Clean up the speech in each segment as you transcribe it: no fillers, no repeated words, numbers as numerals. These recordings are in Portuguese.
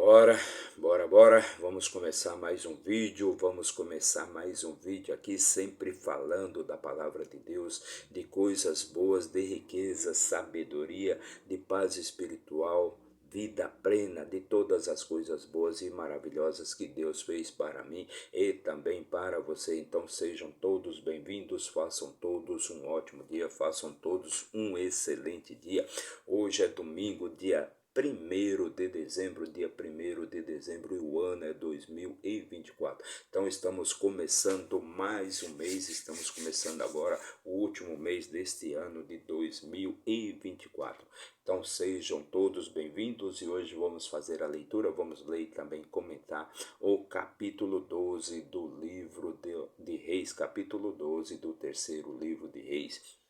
Bora, bora. Vamos começar mais um vídeo. Aqui, sempre falando da palavra de Deus, de coisas boas, de riqueza, sabedoria, de paz espiritual, vida plena, de todas as coisas boas e maravilhosas que Deus fez para mim e também para você. Então sejam todos bem-vindos, façam todos um ótimo dia, façam todos um excelente dia. Hoje é domingo, dia 1º de dezembro, e o ano é 2024. Então estamos começando mais um mês, estamos começando agora o último mês deste ano de 2024. Então sejam todos bem-vindos e hoje vamos fazer a leitura, vamos ler e também comentar o capítulo 12 do livro de Reis, capítulo 12 do terceiro livro de Reis.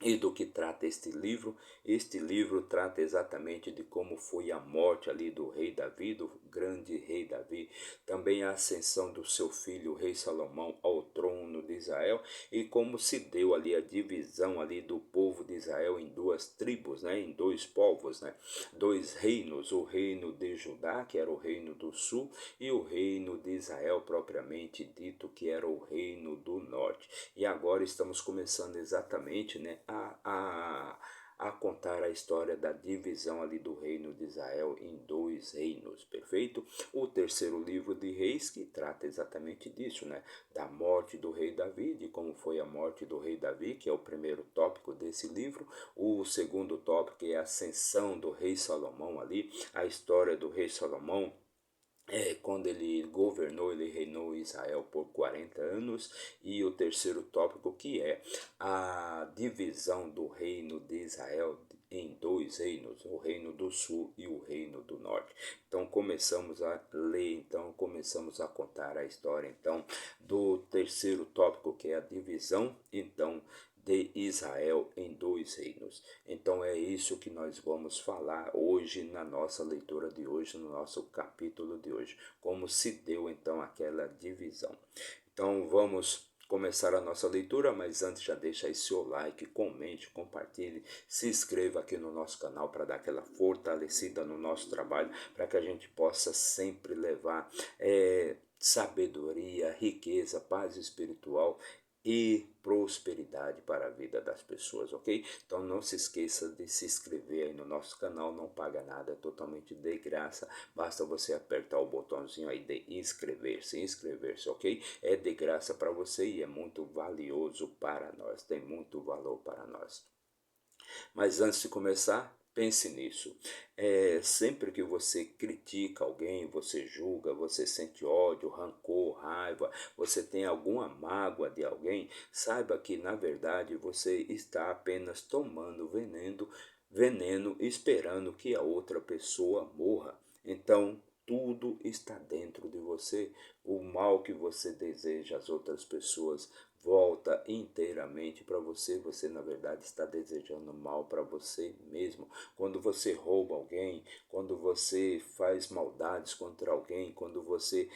E do que trata este livro? Este livro trata exatamente de como foi a morte ali do rei Davi, do grande rei Davi, também a ascensão do seu filho, o rei Salomão, ao trono de Israel, e como se deu ali a divisão ali do povo de Israel em duas tribos, né, em dois povos, né, dois reinos, o reino de Judá, que era o reino do sul, e o reino de Israel propriamente dito, que era o reino do norte. E agora estamos começando exatamente, né, a contar a história da divisão ali do reino de Israel em dois reinos, perfeito? O terceiro livro de Reis, que trata exatamente disso, né, da morte do rei Davi, de como foi a morte do rei Davi, que é o primeiro tópico desse livro. O segundo tópico é a ascensão do rei Salomão ali, a história do rei Salomão, quando ele governou, ele reinou Israel por 40 anos. E o terceiro tópico, que é a divisão do reino de Israel em dois reinos, o reino do sul e o reino do norte. Então começamos a ler, então começamos a contar a história então do terceiro tópico, que é a divisão então de Israel em dois reinos. Então é isso que nós vamos falar hoje na nossa leitura de hoje, no nosso capítulo de hoje, como se deu então aquela divisão. Então vamos começar a nossa leitura, mas antes já deixa aí seu like, comente, compartilhe, se inscreva aqui no nosso canal para dar aquela fortalecida no nosso trabalho, para que a gente possa sempre levar sabedoria, riqueza, paz espiritual e prosperidade para a vida das pessoas, ok? Então não se esqueça de se inscrever aí no nosso canal, não paga nada, é totalmente de graça, basta você apertar o botãozinho aí de inscrever-se, ok? É de graça para você e é muito valioso para nós, tem muito valor para nós. Mas antes de começar, pense nisso. Sempre que você critica alguém, você julga, você sente ódio, rancor, raiva, você tem alguma mágoa de alguém, saiba que na verdade você está apenas tomando veneno esperando que a outra pessoa morra. Então, tudo está dentro de você. O mal que você deseja às outras pessoas volta inteiramente para você. Você, na verdade, está desejando mal para você mesmo. Quando você rouba alguém, quando você faz maldades contra alguém, quando você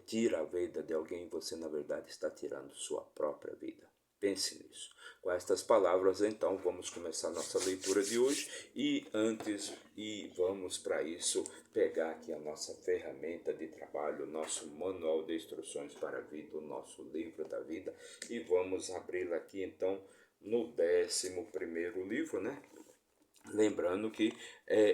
tira a vida de alguém, você, na verdade, está tirando sua própria vida. Pense nisso. Com estas palavras, então, vamos começar nossa leitura de hoje e vamos para isso pegar aqui a nossa ferramenta de trabalho, o nosso manual de instruções para a vida, o nosso livro da vida, e vamos abri-la aqui então no 11º livro, né? Lembrando que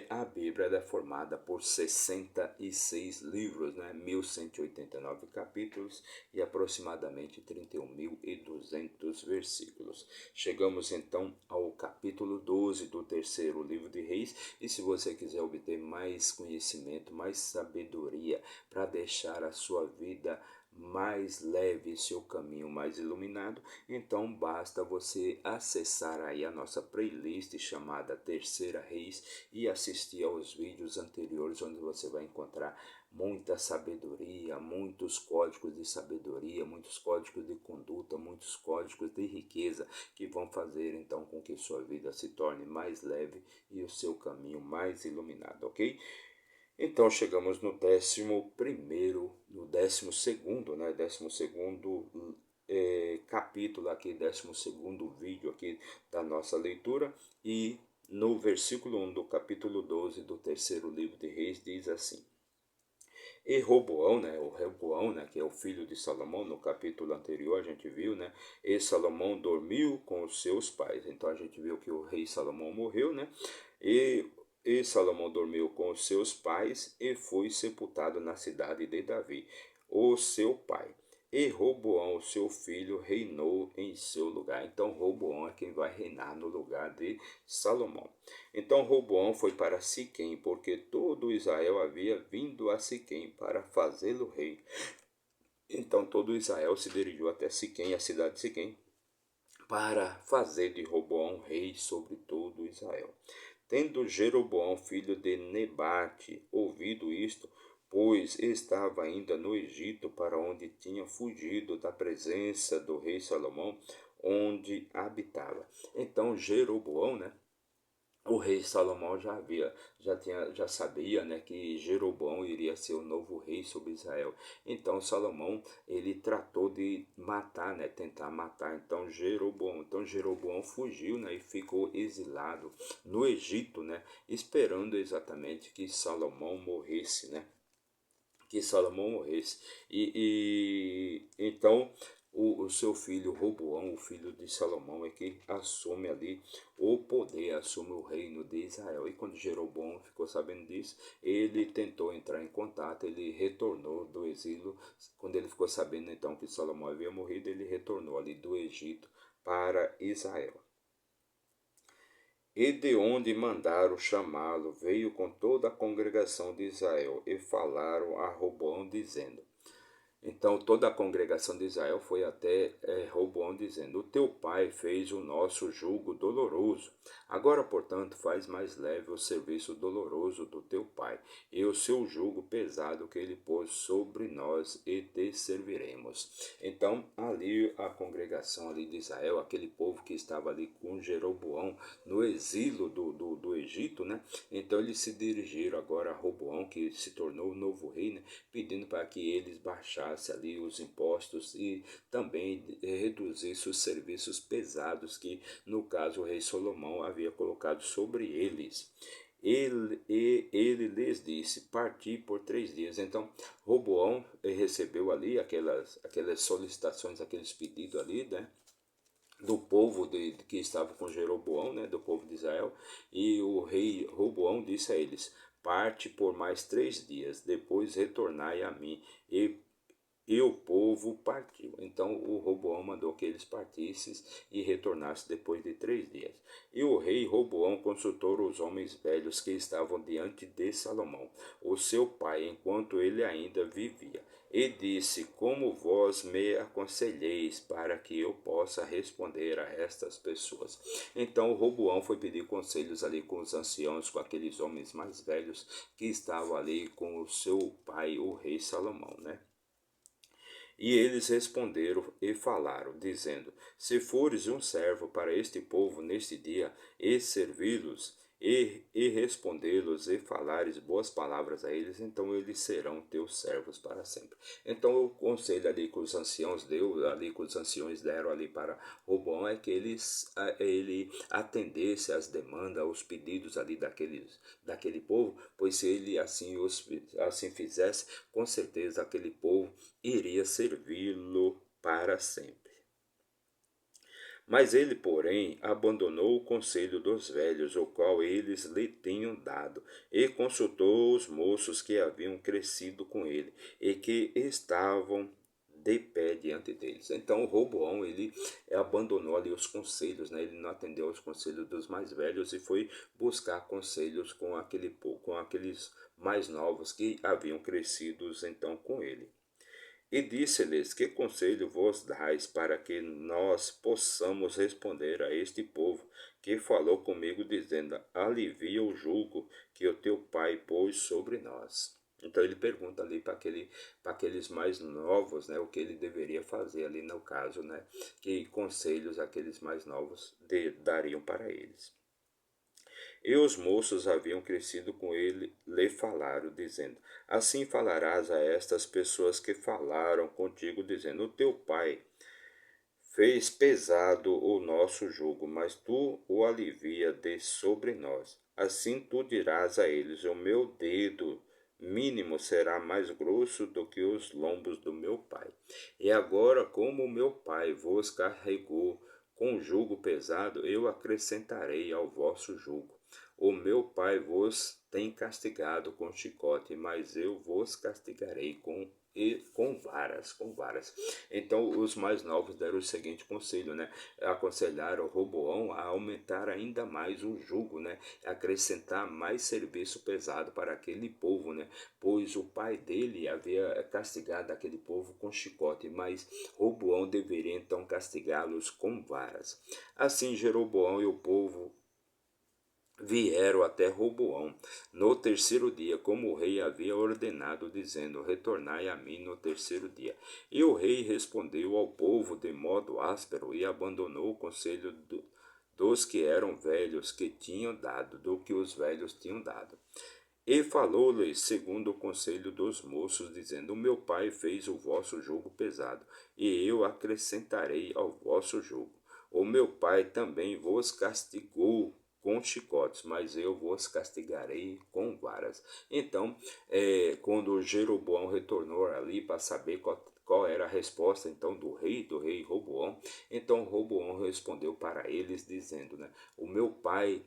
a Bíblia é formada por 66 livros, né? 1189 capítulos e aproximadamente 31.200 versículos. Chegamos então ao capítulo 12 do terceiro livro de Reis, e se você quiser obter mais conhecimento, mais sabedoria para deixar a sua vida mais leve, seu caminho mais iluminado, então basta você acessar aí a nossa playlist chamada Terceira Reis e assistir aos vídeos anteriores, onde você vai encontrar muita sabedoria, muitos códigos de sabedoria, muitos códigos de conduta, muitos códigos de riqueza, que vão fazer então com que sua vida se torne mais leve e o seu caminho mais iluminado, ok? Então chegamos no 11º, no 12º, né? 12º capítulo aqui, 12º vídeo aqui da nossa leitura, e no versículo 1 do capítulo 12 do terceiro livro de Reis diz assim: E Roboão, né, o Roboão, né, que é o filho de Salomão, no capítulo anterior a gente viu, né, e Salomão dormiu com os seus pais. Então a gente viu que o rei Salomão morreu, né, e, e Salomão dormiu com os seus pais e foi sepultado na cidade de Davi, o seu pai. E Roboão, seu filho, reinou em seu lugar. Então Roboão é quem vai reinar no lugar de Salomão. Então Roboão foi para Siquém, porque todo Israel havia vindo a Siquém para fazê-lo rei. Então todo Israel se dirigiu até Siquém, a cidade de Siquém, para fazer de Roboão rei sobre todo Israel. Tendo Jeroboão, filho de Nebate, ouvido isto, pois estava ainda no Egito, para onde tinha fugido da presença do rei Salomão, onde habitava. Então Jeroboão, né, o rei Salomão já sabia, né, que Jeroboão iria ser o novo rei sobre Israel. Então Salomão, ele tratou de matar, né, tentar matar Então Jeroboão fugiu, né, e ficou exilado no Egito, né, esperando exatamente que Salomão morresse, né? Que Salomão morresse. Então o seu filho Roboão, o filho de Salomão, é que assume ali o poder, assume o reino de Israel. E quando Jeroboão ficou sabendo disso, ele tentou entrar em contato, ele retornou do exílio. Quando ele ficou sabendo então que Salomão havia morrido, ele retornou ali do Egito para Israel. E de onde mandaram chamá-lo, veio com toda a congregação de Israel, e falaram a Roboão, dizendo: Então toda a congregação de Israel foi até Roboão, dizendo: O teu pai fez o nosso jugo doloroso. Agora, portanto, faz mais leve o serviço doloroso do teu pai, e o seu jugo pesado que ele pôs sobre nós, e te serviremos. Então, ali a congregação ali de Israel, aquele povo que estava ali com Jeroboão no exílio do Egito, né? Então eles se dirigiram agora a Roboão, que se tornou o novo rei, né? Pedindo para que eles baixassem ali os impostos e também reduzissem os serviços pesados que, no caso, o rei Salomão havia colocado sobre eles. Ele lhes disse: Parti por 3 dias. Então, Roboão recebeu ali aquelas solicitações, aqueles pedidos ali, né? Do povo que estava com Jeroboão, né, do povo de Israel, e o rei Roboão disse a eles: Parte por mais 3 dias, depois retornai a mim. E o povo partiu. Então o Roboão mandou que eles partissem e retornassem depois de 3 dias. E o rei Roboão consultou os homens velhos que estavam diante de Salomão, o seu pai, enquanto ele ainda vivia. E disse: Como vós me aconselheis para que eu possa responder a estas pessoas? Então Roboão foi pedir conselhos ali com os anciãos, com aqueles homens mais velhos que estavam ali com o seu pai, o rei Salomão, né? E eles responderam e falaram, dizendo: Se fores um servo para este povo neste dia, e servi-los, e respondê-los, e falares boas palavras a eles, então eles serão teus servos para sempre. Então o conselho ali que os anciãos deu, ali que os anciões deram ali para Robão, é que ele atendesse às demandas, aos pedidos ali daquele povo, pois se ele assim fizesse, com certeza aquele povo iria servi-lo para sempre. Mas ele, porém, abandonou o conselho dos velhos, o qual eles lhe tinham dado, e consultou os moços que haviam crescido com ele, e que estavam de pé diante deles. Então Roboão, ele abandonou ali os conselhos, né? Ele não atendeu aos conselhos dos mais velhos e foi buscar conselhos com aqueles mais novos que haviam crescido então com ele. E disse-lhes: Que conselho vos dais para que nós possamos responder a este povo que falou comigo, dizendo: Alivia o jugo que o teu pai pôs sobre nós? Então ele pergunta ali para aqueles mais novos, né, o que ele deveria fazer ali no caso, né, que conselhos aqueles mais novos dariam para eles. E os moços haviam crescido com ele, lhe falaram, dizendo: Assim falarás a estas pessoas que falaram contigo, dizendo: O teu pai fez pesado o nosso jugo, mas tu o alivia de sobre nós. Assim tu dirás a eles: O meu dedo mínimo será mais grosso do que os lombos do meu pai. E agora, como meu pai vos carregou com jugo pesado, eu acrescentarei ao vosso jugo. O meu pai vos tem castigado com chicote, mas eu vos castigarei com varas, com varas. Então os mais novos deram o seguinte conselho, né? Aconselharam Roboão a aumentar ainda mais o jugo, né? Acrescentar mais serviço pesado para aquele povo, né? Pois o pai dele havia castigado aquele povo com chicote, mas Roboão deveria então castigá-los com varas. Assim Jeroboão e o povo vieram até Roboão no terceiro dia, como o rei havia ordenado, dizendo: Retornai a mim no terceiro dia. E o rei respondeu ao povo de modo áspero e abandonou o conselho dos que eram velhos que tinham dado, do que os velhos tinham dado. E falou-lhes segundo o conselho dos moços, dizendo: O meu pai fez o vosso jugo pesado, e eu acrescentarei ao vosso jugo. O meu pai também vos castigou com chicotes, mas eu vos castigarei com varas. Então, quando Jeroboão retornou ali para saber qual era a resposta então do rei Roboão, então Roboão respondeu para eles dizendo, né, o meu pai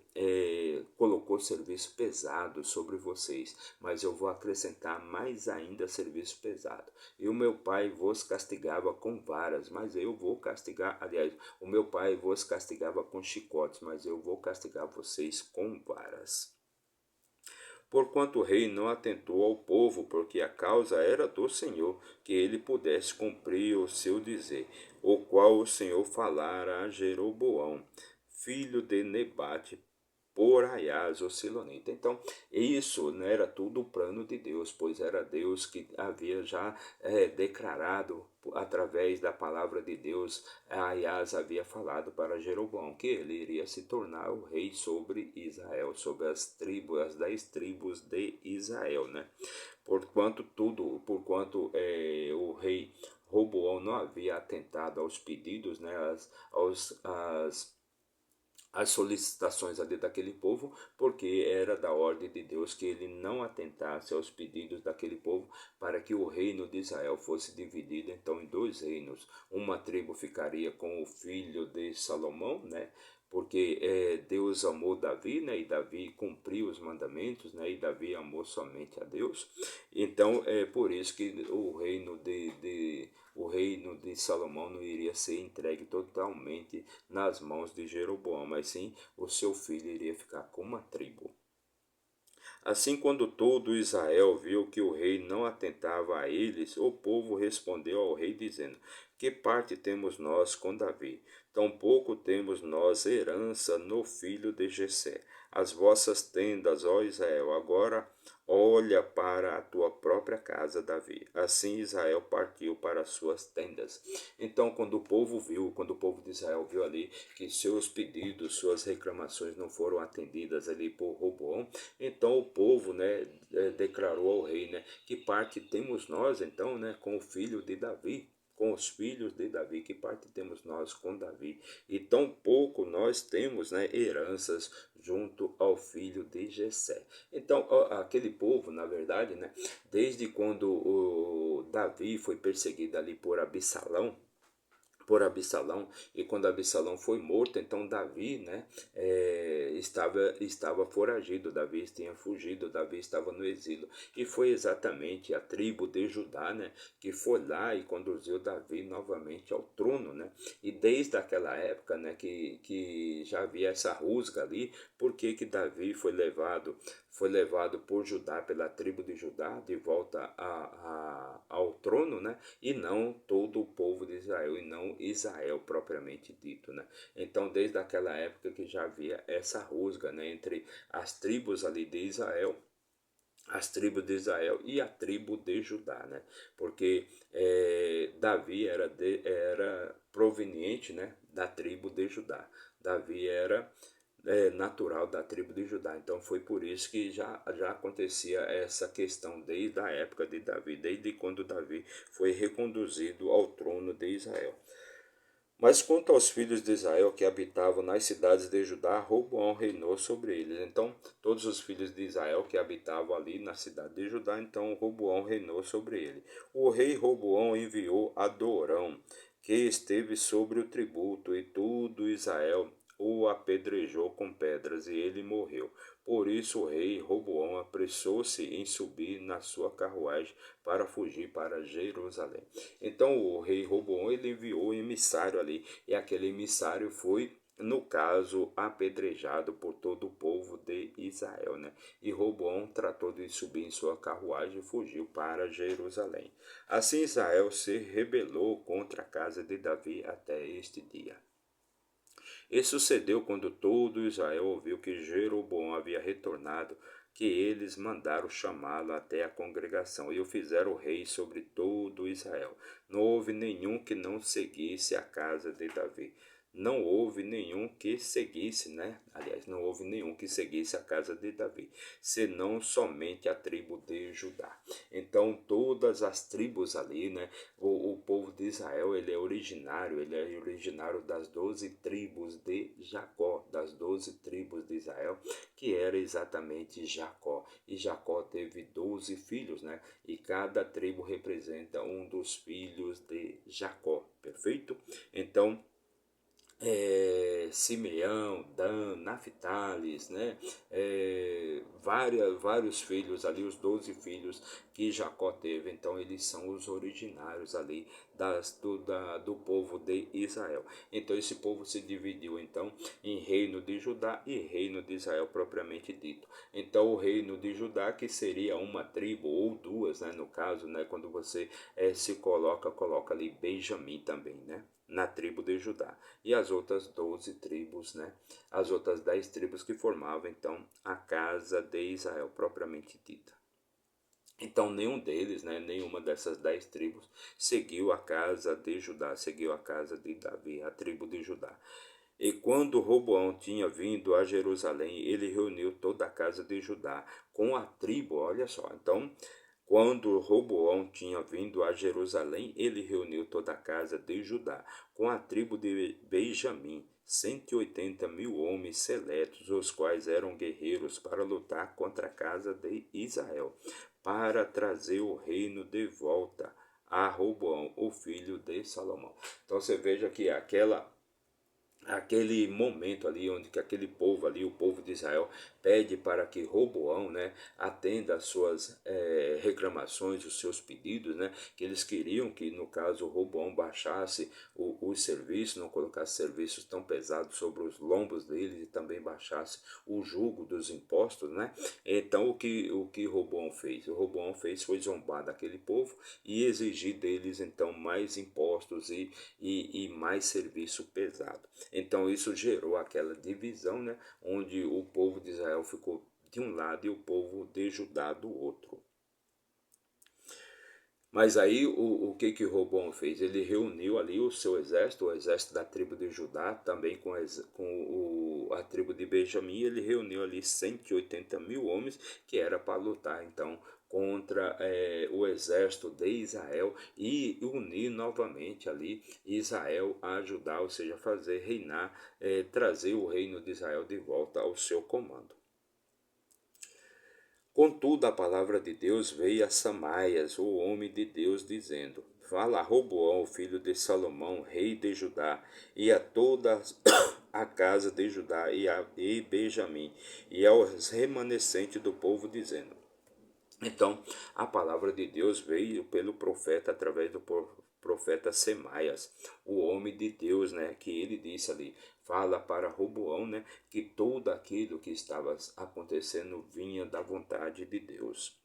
colocou serviço pesado sobre vocês, mas eu vou acrescentar mais ainda serviço pesado. E o meu pai vos castigava com varas, mas eu vou castigar, aliás, o meu pai vos castigava com chicotes, mas eu vou castigar vocês com varas. Porquanto o rei não atentou ao povo, porque a causa era do Senhor, que ele pudesse cumprir o seu dizer, o qual o Senhor falara a Jeroboão, filho de Nebate, por Aias, o Silonita. Então, isso, né, era tudo o plano de Deus, pois era Deus que havia já declarado, através da palavra de Deus, Aias havia falado para Jeroboão que ele iria se tornar o rei sobre Israel, sobre as 10 tribos de Israel, né? Porquanto o rei Roboão não havia atentado aos pedidos, né, as solicitações ali daquele povo, porque era da ordem de Deus que ele não atentasse aos pedidos daquele povo, para que o reino de Israel fosse dividido então em dois reinos. Uma tribo ficaria com o filho de Salomão, né? Porque Deus amou Davi, né? E Davi cumpriu os mandamentos, né? E Davi amou somente a Deus. Então é por isso que o reino de Salomão não iria ser entregue totalmente nas mãos de Jeroboão, mas sim o seu filho iria ficar com uma tribo. Assim, quando todo Israel viu que o rei não atentava a eles, o povo respondeu ao rei, dizendo: Que parte temos nós com Davi? Tampouco temos nós herança no filho de Jessé. As vossas tendas, ó Israel, agora olha para a tua própria casa, Davi. Assim Israel partiu para as suas tendas. Então, quando o povo de Israel viu ali que seus pedidos, suas reclamações não foram atendidas ali por Roboão, então o povo, né, declarou ao rei, né, que parte temos nós, então, né, com o filho de Davi, com os filhos de Davi, que parte temos nós com Davi, e tão pouco nós temos, né, heranças junto ao filho de Jessé. Então, aquele povo, na verdade, né, desde quando o Davi foi perseguido ali por Absalão, e quando Absalão foi morto, então Davi, né, estava foragido, Davi tinha fugido, Davi estava no exílio, e foi exatamente a tribo de Judá, né, que foi lá e conduziu Davi novamente ao trono, né, e desde aquela época, né, que já havia essa rusga ali, porque que Davi foi levado por Judá, pela tribo de Judá, de volta ao trono, né? E não todo o povo de Israel, e não Israel propriamente dito, né? Então, desde aquela época que já havia essa rusga, né? Entre as tribos ali de Israel, as tribos de Israel e a tribo de Judá, né? Porque Davi era proveniente, né, da tribo de Judá. Davi era natural da tribo de Judá. Então foi por isso que já acontecia essa questão desde a época de Davi, desde quando Davi foi reconduzido ao trono de Israel. Mas quanto aos filhos de Israel que habitavam nas cidades de Judá, Roboão reinou sobre eles. Então, todos os filhos de Israel que habitavam ali na cidade de Judá, então Roboão reinou sobre ele. O rei Roboão enviou Adorão, que esteve sobre o tributo, e todo Israel o apedrejou com pedras, e ele morreu. Por isso o rei Roboão apressou-se em subir na sua carruagem para fugir para Jerusalém. Então o rei Roboão ele enviou um emissário ali, e aquele emissário foi, no caso, apedrejado por todo o povo de Israel, né? E Roboão tratou de subir em sua carruagem e fugiu para Jerusalém. Assim Israel se rebelou contra a casa de Davi até este dia. E sucedeu quando todo Israel ouviu que Jeroboão havia retornado, que eles mandaram chamá-lo até a congregação e o fizeram rei sobre todo Israel. Não houve nenhum que não seguisse a casa de Davi. Não houve nenhum que seguisse, né? Aliás, não houve nenhum que seguisse a casa de Davi, senão somente a tribo de Judá. Então, todas as tribos ali, né? O povo de Israel, ele é originário das 12 tribos de Jacó, das 12 tribos de Israel, que era exatamente Jacó. E Jacó teve 12 filhos, né? E cada tribo representa um dos filhos de Jacó, perfeito? Então, Simeão, Dan, Naphtales, né? Vários filhos ali, os 12 filhos que Jacó teve, então eles são os originários ali do povo de Israel. Então esse povo se dividiu então em reino de Judá e reino de Israel propriamente dito. Então o reino de Judá, que seria uma tribo ou duas, né, no caso, né, quando você se coloca ali Benjamim também, né, na tribo de Judá. E as outras 12 tribos, né? As outras 10 tribos que formavam, então, a casa de Israel, propriamente dita. Então, nenhum deles, né, nenhuma dessas 10 tribos, seguiu a casa de Judá, seguiu a casa de Davi, a tribo de Judá. E quando Roboão tinha vindo a Jerusalém, ele reuniu toda a casa de Judá com a tribo, olha só. Então, quando Roboão tinha vindo a Jerusalém, ele reuniu toda a casa de Judá com a tribo de Benjamim, 180.000 homens seletos, os quais eram guerreiros para lutar contra a casa de Israel, para trazer o reino de volta a Roboão, o filho de Salomão. Então você veja que aquele momento ali onde que aquele povo ali, o povo de Israel, pede para que Roboão, né, atenda às suas reclamações, os seus pedidos, né, que eles queriam que, no caso, Roboão baixasse os serviços, não colocasse serviços tão pesados sobre os lombos deles e também baixasse o jugo dos impostos, né. Então, o que Roboão fez? O Roboão fez foi zombar daquele povo e exigir deles, então, mais impostos e mais serviço pesado. Então isso gerou aquela divisão, né, onde o povo de Israel ficou de um lado e o povo de Judá do outro. Mas aí o que Roboão fez? Ele reuniu ali o seu exército, o exército da tribo de Judá, também com a tribo de Benjamim, ele reuniu ali 180.000 homens, que era para lutar então contra o exército de Israel e unir novamente ali Israel a Judá, ou seja, fazer reinar, trazer o reino de Israel de volta ao seu comando. Contudo, a palavra de Deus veio a Samaias, o homem de Deus, dizendo: Fala a Roboão, filho de Salomão, rei de Judá, e a toda a casa de Judá e Benjamim, e aos remanescentes do povo, dizendo. Então, a palavra de Deus veio pelo profeta, através do profeta Semaias, o homem de Deus, né, que ele disse ali, fala para Roboão, né, que tudo aquilo que estava acontecendo vinha da vontade de Deus.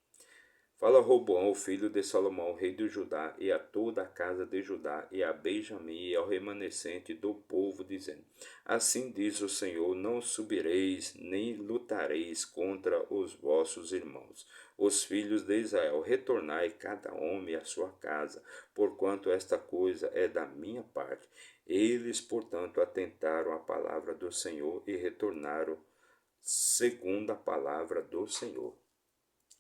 Fala Roboão, o filho de Salomão, rei de Judá, e a toda a casa de Judá, e a Benjamim, e ao remanescente do povo, dizendo: Assim diz o Senhor: Não subireis, nem lutareis contra os vossos irmãos, os filhos de Israel. Retornai cada homem à sua casa, porquanto esta coisa é da minha parte. Eles, portanto, atentaram à palavra do Senhor e retornaram segundo a palavra do Senhor.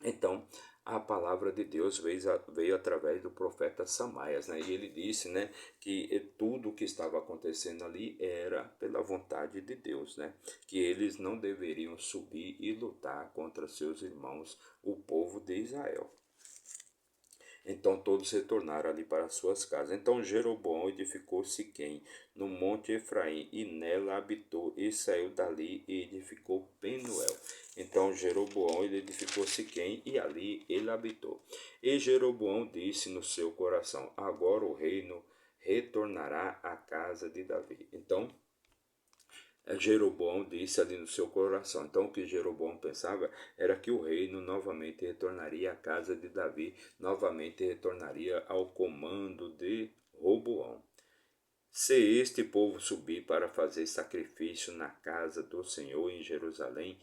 Então, a palavra de Deus veio através do profeta Samaias, né? E ele disse, né, que tudo o que estava acontecendo ali era pela vontade de Deus, né? Que eles não deveriam subir e lutar contra seus irmãos, o povo de Israel. Então todos retornaram ali para suas casas. Então Jeroboão edificou Siquém, no monte Efraim, e nela habitou, e saiu dali e edificou Penuel. Então Jeroboão ele edificou Siquém, e ali ele habitou. E Jeroboão disse no seu coração: agora o reino retornará à casa de Davi. Então Jeroboão disse ali no seu coração. Então o que Jeroboão pensava era que o reino novamente retornaria à casa de Davi, novamente retornaria ao comando de Roboão. Se este povo subir para fazer sacrifício na casa do Senhor em Jerusalém,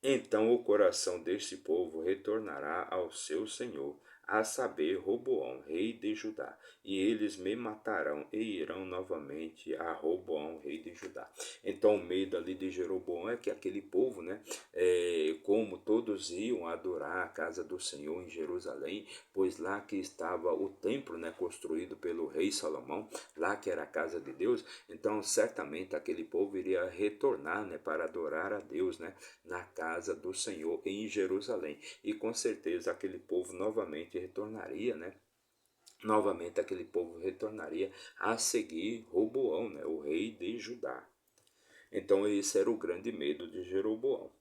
então o coração deste povo retornará ao seu senhor, a saber, Roboão, rei de Judá, e eles me matarão e irão novamente a Roboão, rei de Judá. Então o medo ali de Jeroboão é que aquele povo, né, como todos iam adorar a casa do Senhor em Jerusalém, pois lá que estava o templo, né, construído pelo rei Salomão, lá que era a casa de Deus, então certamente aquele povo iria retornar, né, para adorar a Deus, né, na casa do Senhor em Jerusalém. E com certeza aquele povo novamente retornaria, né? Novamente aquele povo retornaria a seguir Roboão, né? O rei de Judá. Então esse era o grande medo de Jeroboão.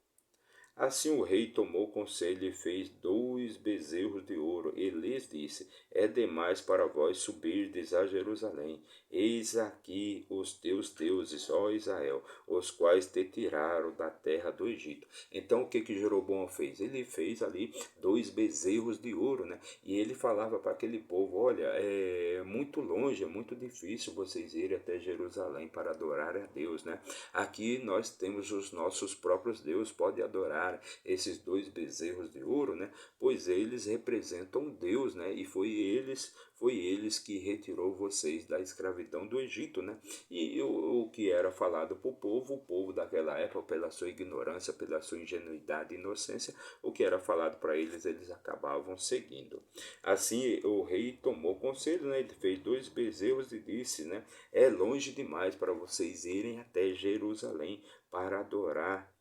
Assim o rei tomou conselho e fez 2 bezerros de ouro, e lhes disse: é demais para vós subirdes a Jerusalém. Eis aqui os teus deuses, ó Israel, os quais te tiraram da terra do Egito. Então o que Jeroboão fez? Ele fez ali 2 bezerros de ouro, né? E ele falava para aquele povo: olha, é muito longe, é muito difícil vocês irem até Jerusalém para adorar a Deus, né? Aqui nós temos os nossos próprios deuses, pode adorar esses 2 bezerros de ouro, né? Pois eles representam Deus, né? E foi eles que retirou vocês da escravidão do Egito, né? E o que era falado para o povo daquela época, pela sua ignorância, pela sua ingenuidade e inocência, o que era falado para eles, eles acabavam seguindo. Assim, o rei tomou conselho, né? Ele fez 2 bezerros e disse, né? É longe demais para vocês irem até Jerusalém para adorar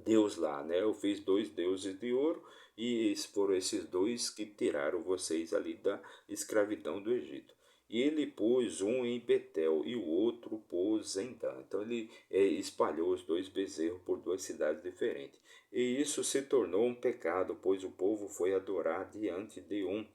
Deus lá, né? Eu fiz 2 deuses de ouro e foram esses dois que tiraram vocês ali da escravidão do Egito. E ele pôs um em Betel e o outro pôs em Dan. Então ele espalhou os 2 bezerros por 2 cidades diferentes. E isso se tornou um pecado, pois o povo foi adorar diante de um,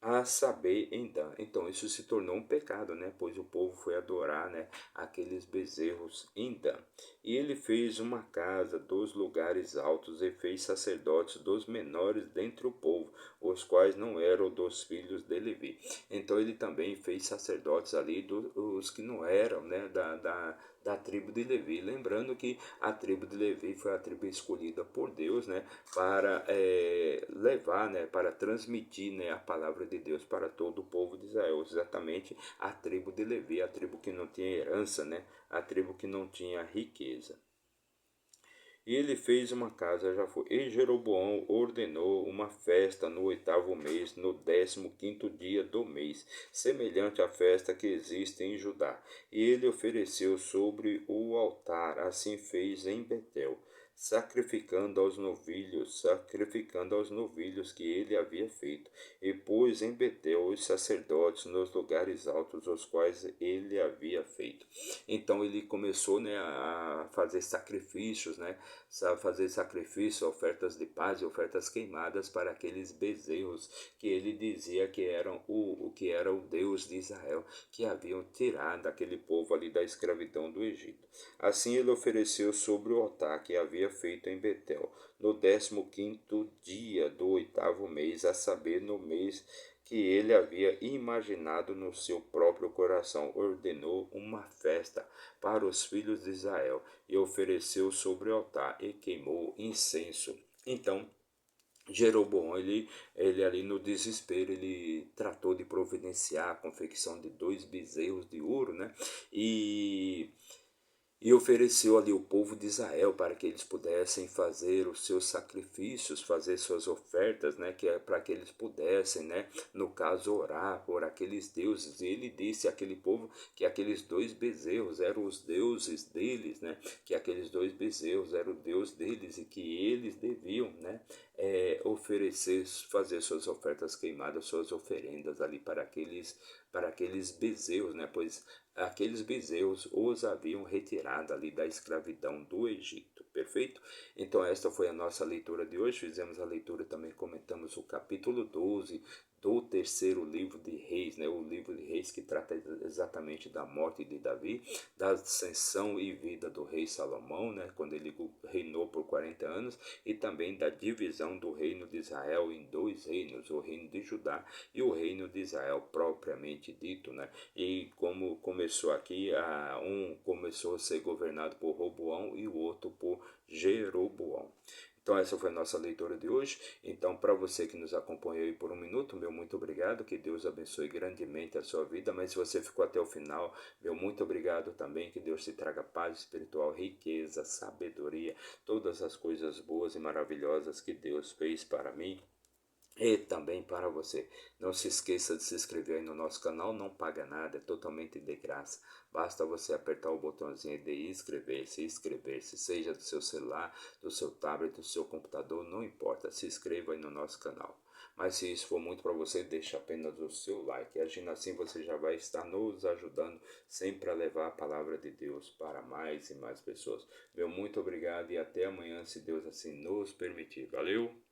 a saber, em Dan. Então isso se tornou um pecado, né? Pois o povo foi adorar, né, aqueles bezerros em Dan. E ele fez uma casa dos lugares altos e fez sacerdotes dos menores dentre o povo, os quais não eram dos filhos de Levi. Então ele também fez sacerdotes ali dos que não eram, né, da tribo de Levi. Lembrando que a tribo de Levi foi a tribo escolhida por Deus, né, para levar, né, para transmitir, né, a palavra de Deus para todo o povo de Israel. Exatamente a tribo de Levi, a tribo que não tinha herança, né, a tribo que não tinha riqueza. E ele fez uma casa, já foi. E Jeroboão ordenou uma festa no 8º mês, no 15º dia do mês, semelhante à festa que existe em Judá. E ele ofereceu sobre o altar, assim fez em Betel, sacrificando aos novilhos que ele havia feito, e pôs em Betel os sacerdotes nos lugares altos, os quais ele havia feito. Então ele começou, né, a fazer sacrifícios, né, fazer sacrifício, ofertas de paz e ofertas queimadas para aqueles bezerros que ele dizia que eram o que era o Deus de Israel, que haviam tirado aquele povo ali da escravidão do Egito. Assim ele ofereceu sobre o altar que havia feito em Betel, no 15º dia do 8º mês, a saber, no mês que ele havia imaginado no seu próprio coração, ordenou uma festa para os filhos de Israel e ofereceu sobre o altar e queimou incenso. Então, Jeroboão, ele ali no desespero, ele tratou de providenciar a confecção de 2 bezerros de ouro, né? E e ofereceu ali o povo de Israel para que eles pudessem fazer os seus sacrifícios, fazer suas ofertas, né, que é para que eles pudessem, né, no caso orar por aqueles deuses. E ele disse àquele povo que aqueles dois bezerros eram os deuses deles, né, que aqueles dois bezerros eram o Deus deles e que eles deviam, né, oferecer, fazer suas ofertas queimadas, suas oferendas ali para aqueles bezerros, né, pois aqueles bezerros os haviam retirado ali da escravidão do Egito, perfeito? Então esta foi a nossa leitura de hoje, fizemos a leitura também, comentamos o capítulo 12 do terceiro livro de Reis, né? O livro de Reis que trata exatamente da morte de Davi, da ascensão e vida do rei Salomão, né? Quando ele reinou por 40 anos, e também da divisão do reino de Israel em dois reinos, o reino de Judá e o reino de Israel propriamente dito, né? E como começou aqui, um começou a ser governado por Roboão e o outro por Jeroboão. Então essa foi a nossa leitura de hoje. Então para você que nos acompanhou aí por um minuto, meu muito obrigado, que Deus abençoe grandemente a sua vida, mas se você ficou até o final, meu muito obrigado também, que Deus te traga paz espiritual, riqueza, sabedoria, todas as coisas boas e maravilhosas que Deus fez para mim e também para você. Não se esqueça de se inscrever aí no nosso canal, não paga nada, é totalmente de graça. Basta você apertar o botãozinho de inscrever-se, seja do seu celular, do seu tablet, do seu computador, não importa, se inscreva aí no nosso canal. Mas se isso for muito para você, deixe apenas o seu like. Agindo assim, você já vai estar nos ajudando sempre a levar a palavra de Deus para mais e mais pessoas. Meu muito obrigado e até amanhã, se Deus assim nos permitir. Valeu!